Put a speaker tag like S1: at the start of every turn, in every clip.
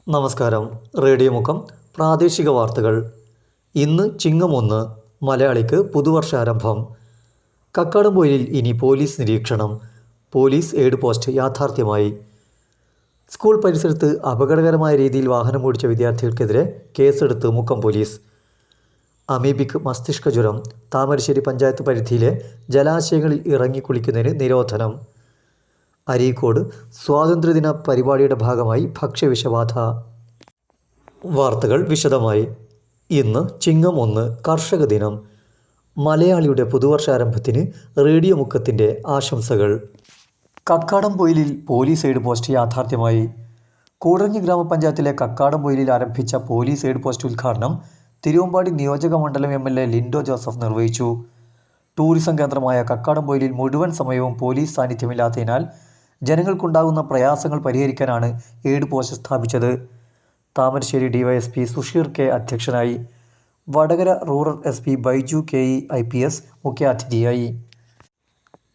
S1: നമസ്കാരം. റേഡിയോ മുഖം പ്രാദേശിക വാർത്തകൾ. ഇന്ന് ചിങ്ങം 1 മലയാളിക്ക് പുതുവർഷാരംഭം. കക്കാടംപൊയിലിൽ ഇനി പോലീസ് നിരീക്ഷണം. പോലീസ് എയ്ഡ് പോസ്റ്റ് യാഥാർത്ഥ്യമായി. സ്കൂൾ പരിസരത്ത് അപകടകരമായ രീതിയിൽ വാഹനമോടിച്ച വിദ്യാർത്ഥികൾക്കെതിരെ കേസെടുത്ത് മുക്കം പോലീസ്. അമീബിക് മസ്തിഷ്ക ജ്വരം. താമരശ്ശേരി പഞ്ചായത്ത് പരിധിയിലെ ജലാശയങ്ങളിൽ ഇറങ്ങി കുളിക്കുന്നതിന് നിരോധനം. അരീക്കോട് സ്വാതന്ത്ര്യദിന പരിപാടിയുടെ ഭാഗമായി ഭക്ഷ്യവിഷബാധ. വാർത്തകൾ വിശദമായി. ഇന്ന് ചിങ്ങം 1 കർഷക ദിനം. മലയാളിയുടെ പുതുവർഷാരംഭത്തിന് റേഡിയോ മുക്കത്തിൻ്റെ ആശംസകൾ. കക്കാടംപൊയിലിൽ പോലീസ് എയ്ഡ് പോസ്റ്റ് യാഥാർത്ഥ്യമായി. കൂടരഞ്ഞി ഗ്രാമപഞ്ചായത്തിലെ കക്കാടംപൊയിലിൽ ആരംഭിച്ച പോലീസ് എയ്ഡ് പോസ്റ്റ് ഉദ്ഘാടനം തിരുവമ്പാടി നിയോജക മണ്ഡലം MLA ലിൻഡോ ജോസഫ് നിർവഹിച്ചു. ടൂറിസം കേന്ദ്രമായ കക്കാടംപൊയിലിൽ മുഴുവൻ സമയവും പോലീസ് സാന്നിധ്യമില്ലാത്തതിനാൽ ജനങ്ങൾക്കുണ്ടാകുന്ന പ്രയാസങ്ങൾ പരിഹരിക്കാനാണ് എയ്ഡ് പോസ്റ്റ് സ്ഥാപിച്ചത്. താമരശ്ശേരി DYSP സുഷീർ K അധ്യക്ഷനായി. Vadakara rural SP Baiju KE IPS മുഖ്യാതിഥിയായി.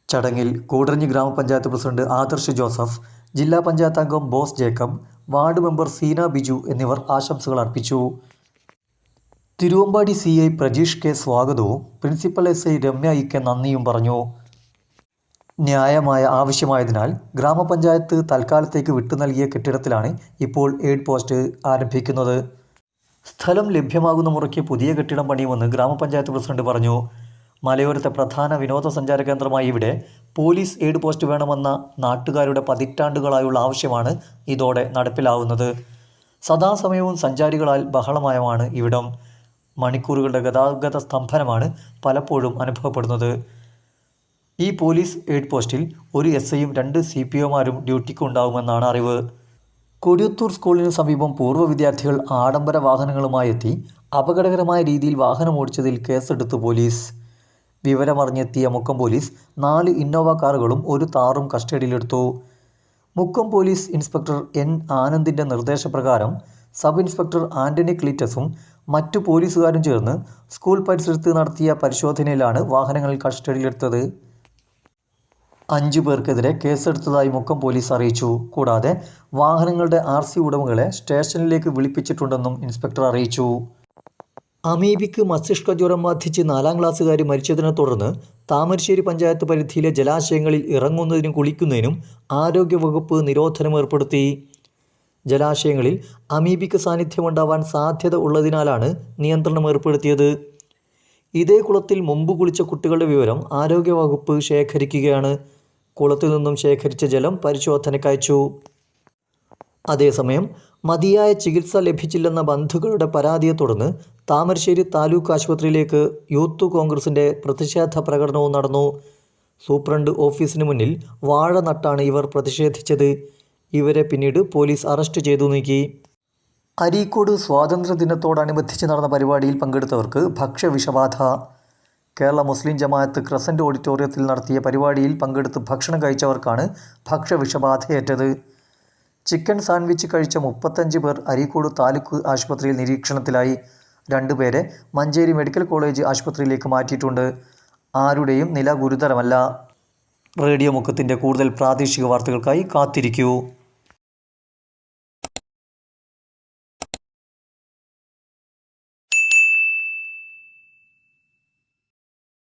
S1: ചടങ്ങിൽ കൂടരഞ്ഞി ഗ്രാമപഞ്ചായത്ത് പ്രസിഡന്റ് ആദർശ് ജോസഫ്, ജില്ലാ പഞ്ചായത്ത് അംഗം ബോസ് ജേക്കബ്, വാർഡ് മെമ്പർ സീന ബിജു എന്നിവർ ആശംസകൾ അർപ്പിച്ചു. തിരുവമ്പാടി CI പ്രജീഷ് K സ്വാഗതവും പ്രിൻസിപ്പൽ SI രമ്യ IK നന്ദിയും പറഞ്ഞു. ന്യായമായ ആവശ്യമായതിനാൽ ഗ്രാമപഞ്ചായത്ത് തൽക്കാലത്തേക്ക് വിട്ടു നൽകിയ കെട്ടിടത്തിലാണ് ഇപ്പോൾ എയ്ഡ് പോസ്റ്റ് ആരംഭിക്കുന്നത്. സ്ഥലം ലഭ്യമാകുന്ന മുറയ്ക്ക് പുതിയ കെട്ടിടം പണിയുമെന്ന് ഗ്രാമപഞ്ചായത്ത് പ്രസിഡന്റ് പറഞ്ഞു. മലയോരത്തെ പ്രധാന വിനോദസഞ്ചാര കേന്ദ്രമായ ഇവിടെ പോലീസ് എയ്ഡ് പോസ്റ്റ് വേണമെന്ന നാട്ടുകാരുടെ പതിറ്റാണ്ടുകളായുള്ള ആവശ്യമാണ് ഇതോടെ നടപ്പിലാവുന്നത്. സദാസമയവും സഞ്ചാരികളാൽ ബഹളമയമാണ് ഇവിടം. മണിക്കൂറുകളുടെ ഗതാഗത സ്തംഭനമാണ് പലപ്പോഴും അനുഭവപ്പെടുന്നത്. ഈ പോലീസ് എയ്ഡ് പോസ്റ്റിൽ ഒരു SIയും 2 CPOമാരും ഡ്യൂട്ടിക്ക് ഉണ്ടാവുമെന്നാണ് അറിവ്. കൊടിയത്തൂർ സ്കൂളിന് സമീപം പൂർവ്വ വിദ്യാർത്ഥികൾ ആഡംബര വാഹനങ്ങളുമായി എത്തി അപകടകരമായ രീതിയിൽ വാഹനമോടിച്ചതിൽ കേസെടുത്തു പോലീസ്. വിവരമറിഞ്ഞെത്തിയ മുക്കം പോലീസ് 4 ഇന്നോവ കാറുകളും 1 താറും കസ്റ്റഡിയിലെടുത്തു. മുക്കം പോലീസ് ഇൻസ്പെക്ടർ N ആനന്ദിൻ്റെ നിർദ്ദേശപ്രകാരം സബ് ഇൻസ്പെക്ടർ ആൻ്റണി ക്ലീറ്റസും മറ്റു പോലീസുകാരും ചേർന്ന് സ്കൂൾ പരിസരത്ത് നടത്തിയ പരിശോധനയിലാണ് വാഹനങ്ങൾ കസ്റ്റഡിയിലെടുത്തത്. 5 പേർക്കെതിരെ കേസെടുത്തതായി മുക്കം പോലീസ് അറിയിച്ചു. കൂടാതെ വാഹനങ്ങളുടെ RC ഉടമകളെ സ്റ്റേഷനിലേക്ക് വിളിപ്പിച്ചിട്ടുണ്ടെന്നും ഇൻസ്പെക്ടർ അറിയിച്ചു. അമീബിക് മസ്തിഷ്ക ജ്വരം ബാധിച്ച് 4ാം ക്ലാസ്സുകാരി മരിച്ചതിനെ തുടർന്ന് താമരശ്ശേരി പഞ്ചായത്ത് പരിധിയിലെ ജലാശയങ്ങളിൽ ഇറങ്ങുന്നതിനും കുളിക്കുന്നതിനും ആരോഗ്യവകുപ്പ് നിരോധനം ഏർപ്പെടുത്തി. ജലാശയങ്ങളിൽ അമീബിക് സാന്നിധ്യമുണ്ടാവാൻ സാധ്യത ഉള്ളതിനാലാണ് നിയന്ത്രണം ഏർപ്പെടുത്തിയത്. ഇതേ കുളത്തിൽ മുമ്പ് കുളിച്ച കുട്ടികളുടെ വിവരം ആരോഗ്യവകുപ്പ് ശേഖരിക്കുകയാണ്. കുളത്തിൽ നിന്നും ശേഖരിച്ച ജലം പരിശോധനയ്ക്ക് അയച്ചു. അതേസമയം മതിയായ ചികിത്സ ലഭിച്ചില്ലെന്ന ബന്ധുക്കളുടെ പരാതിയെ തുടർന്ന് താമരശ്ശേരി താലൂക്ക് ആശുപത്രിയിലേക്ക് യൂത്ത് കോൺഗ്രസിൻ്റെ പ്രതിഷേധ പ്രകടനവും നടന്നു. സൂപ്രണ്ട് ഓഫീസിന് മുന്നിൽ വാഴ നട്ടാണ് ഇവർ പ്രതിഷേധിച്ചത്. ഇവരെ പിന്നീട് പോലീസ് അറസ്റ്റ് ചെയ്തു നീക്കി. അരീക്കോട് സ്വാതന്ത്ര്യദിനത്തോടനുബന്ധിച്ച് നടന്ന പരിപാടിയിൽ പങ്കെടുത്തവർക്ക് ഭക്ഷ്യവിഷബാധ. കേരള മുസ്ലിം ജമാഅത്ത് ക്രസൻറ്റ് ഓഡിറ്റോറിയത്തിൽ നടത്തിയ പരിപാടിയിൽ പങ്കെടുത്ത് ഭക്ഷണം കഴിച്ചവർക്കാണ് ഭക്ഷ്യവിഷബാധയേറ്റത്. ചിക്കൻ സാൻഡ്വിച്ച് കഴിച്ച 35 പേർ അരീക്കോട് താലൂക്ക് ആശുപത്രിയിൽ നിരീക്ഷണത്തിലായി. 2 പേരെ മഞ്ചേരി മെഡിക്കൽ കോളേജ് ആശുപത്രിയിലേക്ക് മാറ്റിയിട്ടുണ്ട്. ആരുടെയും നില ഗുരുതരമല്ല. റേഡിയോ മുക്കത്തിൻ്റെ കൂടുതൽ പ്രാദേശിക വാർത്തകൾക്കായി കാത്തിരിക്കൂ.